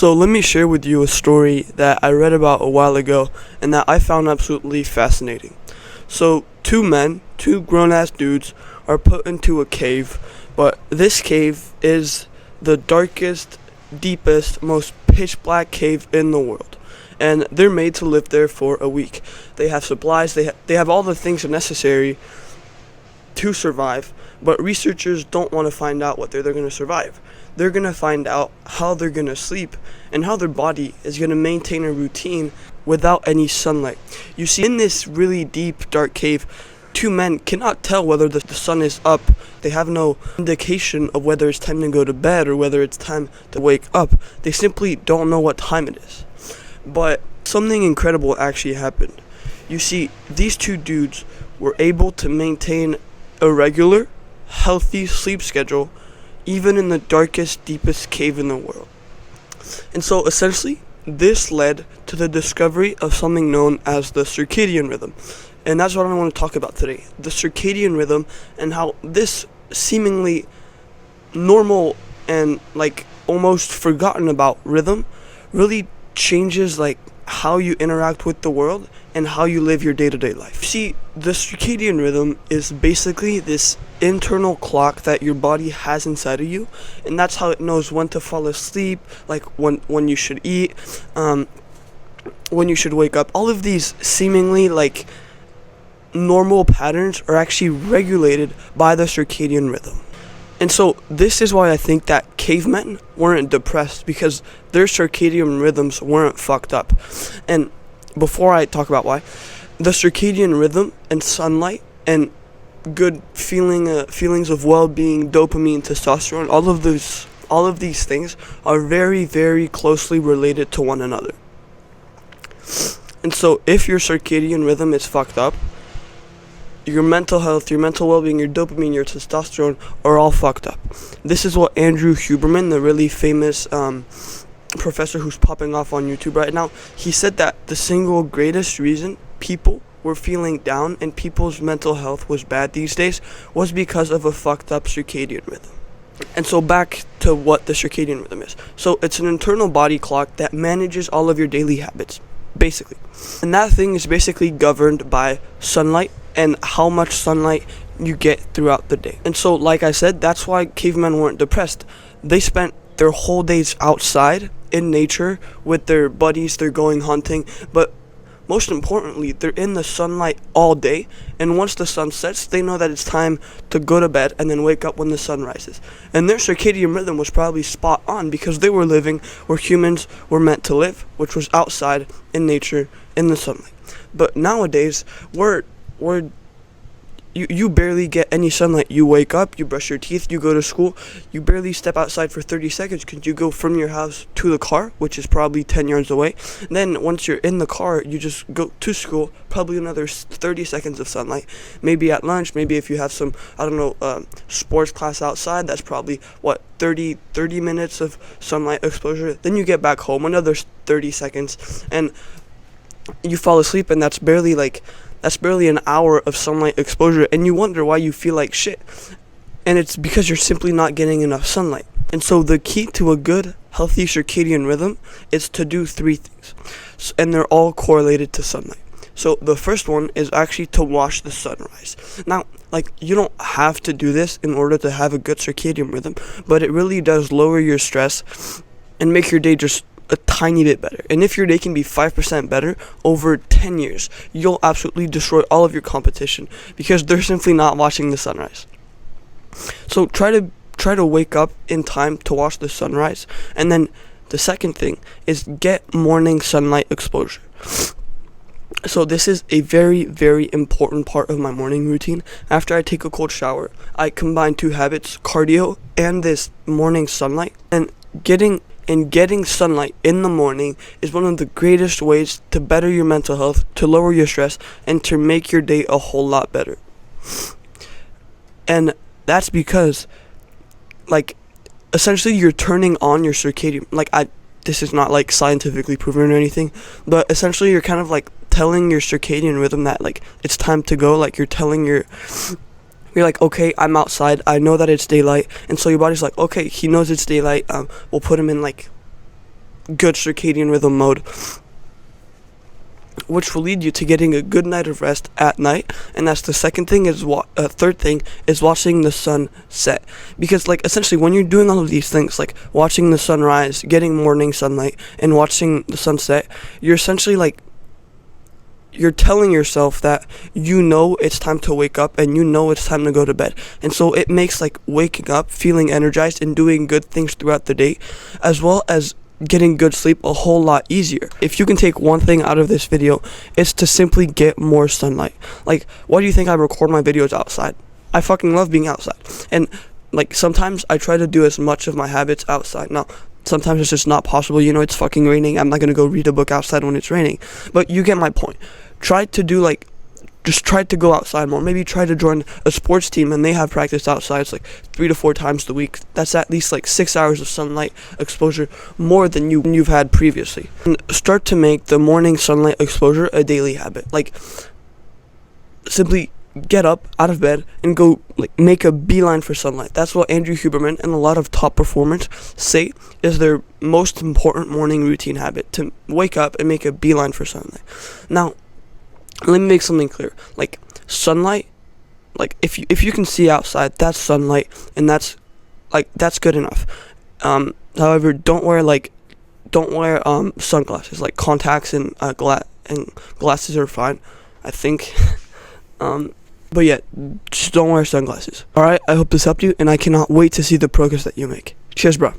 So let me share with you a story that I read about a while ago and that I found absolutely fascinating. So two grown-ass dudes, are put into a cave, but this cave is the darkest, deepest, most pitch black cave in the world. And they're made to live there for a week. They have supplies, they have all the things necessary to survive, but researchers don't want to find out what they're going to survive. They're going to find out how they're going to sleep and how their body is going to maintain a routine without any sunlight. You see, in this really deep, dark cave, two men cannot tell whether the sun is up. They have no indication of whether it's time to go to bed or whether it's time to wake up. They simply don't know what time it is. But something incredible actually happened. You see, these two dudes were able to maintain a regular, healthy sleep schedule even in the darkest, deepest cave in the world. And so essentially, this led to the discovery of something known as the circadian rhythm. And that's what I want to talk about today. The circadian rhythm and how this seemingly normal and almost forgotten about rhythm really changes how you interact with the world and how you live your day-to-day life. See, the circadian rhythm is basically this internal clock that your body has inside of you, and that's how it knows when to fall asleep, when you should eat, when you should wake up. All of these seemingly normal patterns are actually regulated by the circadian rhythm. And so this is why I think that cavemen weren't depressed, because their circadian rhythms weren't fucked up. And before I talk about why, the circadian rhythm and sunlight and good feelings of well-being, dopamine, testosterone, all of these things are very, very closely related to one another. And so if your circadian rhythm is fucked up, your mental health, your mental well-being, your dopamine, your testosterone are all fucked up. This is what Andrew Huberman, the really famous professor who's popping off on YouTube right now, he said that the single greatest reason people were feeling down and people's mental health was bad these days was because of a fucked up circadian rhythm. And so back to what the circadian rhythm is. So it's an internal body clock that manages all of your daily habits, basically. And that thing is basically governed by sunlight and how much sunlight you get throughout the day. And so, like I said, that's why cavemen weren't depressed. They spent their whole days outside in nature with their buddies. They're going hunting, but most importantly, they're in the sunlight all day, and once the sun sets, they know that it's time to go to bed and then wake up when the sun rises. And their circadian rhythm was probably spot on because they were living where humans were meant to live, which was outside in nature in the sunlight. But nowadays, you barely get any sunlight. You wake up, you brush your teeth, you go to school, you barely step outside for 30 seconds because you go from your house to the car, which is probably 10 yards away. And then once you're in the car, you just go to school, probably another 30 seconds of sunlight. Maybe at lunch, maybe if you have some, sports class outside, that's probably, 30 minutes of sunlight exposure. Then you get back home, another 30 seconds, and you fall asleep, and that's barely an hour of sunlight exposure, and you wonder why you feel like shit. And it's because you're simply not getting enough sunlight. And so the key to a good, healthy circadian rhythm is to do three things, and they're all correlated to sunlight. So the first one is actually to watch the sunrise. Now, you don't have to do this in order to have a good circadian rhythm, but it really does lower your stress and make your day just a tiny bit better. And if your day can be 5% better over 10 years, you'll absolutely destroy all of your competition because they're simply not watching the sunrise. So try to wake up in time to watch the sunrise. And then the second thing is get morning sunlight exposure. So this is a very, very important part of my morning routine. After I take a cold shower, I combine two habits, cardio and this morning sunlight. And getting sunlight in the morning is one of the greatest ways to better your mental health, to lower your stress, and to make your day a whole lot better. And that's because, essentially you're turning on your circadian, this is not scientifically proven or anything, but essentially you're kind of telling your circadian rhythm that it's time to go. You're like, okay, I'm outside, I know that it's daylight, and so your body's like, okay, he knows it's daylight, we'll put him in good circadian rhythm mode, which will lead you to getting a good night of rest at night. And that's the second thing. Third thing is watching the sun set, because like essentially when you're doing all of these things, like watching the sunrise, getting morning sunlight, and watching the sunset, you're essentially like you're telling yourself that you know it's time to wake up and you know it's time to go to bed. And so it makes like waking up, feeling energized, and doing good things throughout the day, as well as getting good sleep, a whole lot easier. If you can take one thing out of this video, it's to simply get more sunlight. Like, why do you think I record my videos outside? I fucking love being outside. And like sometimes I try to do as much of my habits outside. Now, sometimes it's just not possible. You know, it's fucking raining. I'm not gonna go read a book outside when it's raining. But you get my point. Just try to go outside more. Maybe try to join a sports team and they have practice outside. It's like 3 to 4 times a week. That's at least like 6 hours of sunlight exposure, more than you've had previously. And start to make the morning sunlight exposure a daily habit. Like, simply get up out of bed and go like make a beeline for sunlight. That's what Andrew Huberman and a lot of top performers say is their most important morning routine habit, to wake up and make a beeline for sunlight. Now, let me make something clear. Like, sunlight, like if you can see outside, that's sunlight, and that's good enough. However, don't wear sunglasses. Like contacts and glasses are fine, I think. But yeah, just don't wear sunglasses. Alright, I hope this helped you, and I cannot wait to see the progress that you make. Cheers, bro.